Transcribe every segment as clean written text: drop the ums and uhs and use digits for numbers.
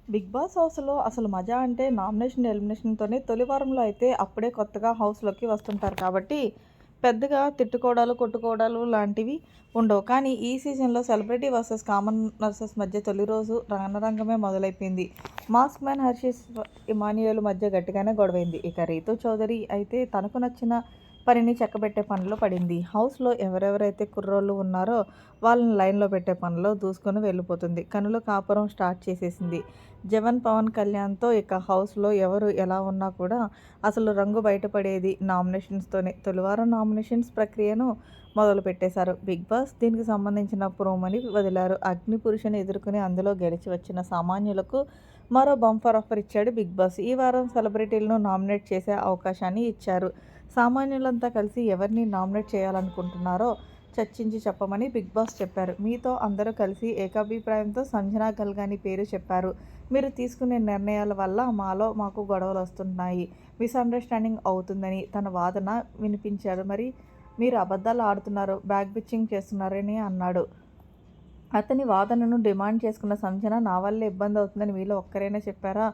Big boss హౌస్‌లో అసలు మజా అంటే నామినేషన్, ఎలిమినేషన్‌తోనే తొలి వారంలో అయితే అప్పుడే కొత్తగా హౌస్‌లోకి వస్తుంటారు కాబట్టి, పెద్దగా తిట్టుకోవడాలు, కొట్టుకోవడాలు లాంటివి ఉండవు. కానీ ఈ సీజన్‌లో సెలబ్రిటీ వర్సెస్ కామనర్స్ మధ్య తొలి రోజు రణరంగమే మొదలైపోయింది. మాస్క్ మ్యాన్ హర్షిస్, ఇమాన్యుయేల్ మధ్య గట్టిగానే గొడవైంది. ఇక రీతూ చౌదరి అయితే తనకు నచ్చిన పనిని చక్కబెట్టే పనిలో పడింది. హౌస్‌లో ఎవరెవరైతే కుర్రోళ్ళు ఉన్నారో వాళ్ళని లైన్‌లో పెట్టే పనిలో దూసుకొని వెళ్ళిపోతుంది. కనుల కాపురం స్టార్ట్ చేసేసింది. జగన్, పవన్ కళ్యాణ్‌తో ఇక హౌస్‌లో ఎవరు ఎలా ఉన్నా కూడా అసలు రంగు బయటపడేది నామినేషన్స్‌తోనే. తొలివారం నామినేషన్స్ ప్రక్రియను మొదలుపెట్టేశారు. బిగ్ బాస్ దీనికి సంబంధించిన ప్రోమోని వదిలారు. అగ్ని పురుషుని ఎదుర్కొని అందులో గెలిచి వచ్చిన సామాన్యులకు మరో బంపర్ ఆఫర్ ఇచ్చాడు బిగ్ బాస్. ఈ వారం సెలబ్రిటీలను నామినేట్ చేసే అవకాశాన్ని ఇచ్చారు. సామాన్యులంతా కలిసి ఎవరిని నామినేట్ చేయాలనుకుంటున్నారో చర్చించి చెప్పమని బిగ్ బాస్ చెప్పారు. మీతో అందరూ కలిసి ఏకాభిప్రాయంతో సంజనా గల్గాని పేరు చెప్పారు. మీరు తీసుకునే నిర్ణయాల వల్ల మాకు గొడవలొస్తున్నాయి. మిస్‌అండర్‌స్టాండింగ్ అవుతుందని తన వాదన వినిపించారు. మరి మీరు అబద్ధాలు ఆడుతున్నారు, బ్యాక్ బిచ్చింగ్ చేస్తున్నారని అన్నాడు. అతని వాదనను డిమాండ్ చేసుకున్న సంజన, నా వల్లే ఇబ్బందవుతుందని మీలో ఒక్కరైనా చెప్పారా?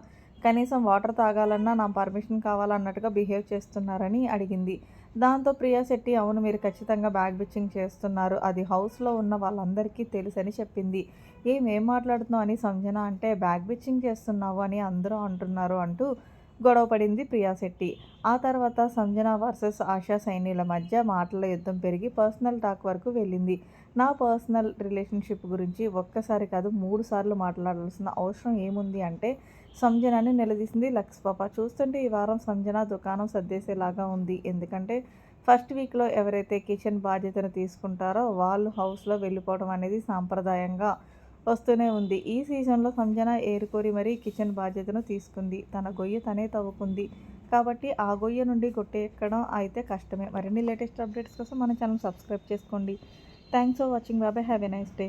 కనీసం వాటర్ తాగాలన్నా నా పర్మిషన్ కావాలన్నట్టుగా బిహేవ్ చేస్తున్నారని అడిగింది. దాంతో ప్రియా శెట్టి, అవును, మీరు ఖచ్చితంగా బ్యాక్ బిచ్చింగ్ చేస్తున్నారు. అది హౌస్‌లో ఉన్న వాళ్ళందరికీ తెలుసని చెప్పింది. ఏం మాట్లాడుతున్నావు అని సంజన అంటే, బ్యాక్ బిచ్చింగ్ చేస్తున్నావు అని అందరూ అంటున్నారు అంటూ గొడవ పడింది ప్రియా శెట్టి. ఆ తర్వాత సంజన వర్సెస్ ఆశా సైనిల మధ్య మాటల యుద్ధం పెరిగి పర్సనల్ టాక్ వరకు వెళ్ళింది. నా పర్సనల్ రిలేషన్‌షిప్ గురించి ఒక్కసారి కాదు 3 సార్లు మాట్లాడాల్సిన అవసరం ఏముంది అంటే సంజనని నిలదీసింది లక్స్ పాప. చూస్తుంటే ఈ వారం సంజన దుకాణం సర్దేసేలాగా ఉంది. ఎందుకంటే ఫస్ట్ వీక్‌లో ఎవరైతే కిచెన్ బాధ్యతను తీసుకుంటారో వాళ్ళు హౌస్‌లో వెళ్ళిపోవడం అనేది సాంప్రదాయంగా వస్తూనే ఉంది. ఈ సీజన్‌లో సంజన ఏరికోరి మరీ కిచెన్ బాధ్యతను తీసుకుంది. తన గొయ్యి తనే తవ్వుకుంది. కాబట్టి ఆ గొయ్యి నుండి గొట్టెక్కడం అయితే కష్టమే. మరిన్ని లేటెస్ట్ అప్డేట్స్ కోసం మన ఛానల్ సబ్స్క్రైబ్ చేసుకోండి. Thanks for watching. Bye bye. Have a nice day.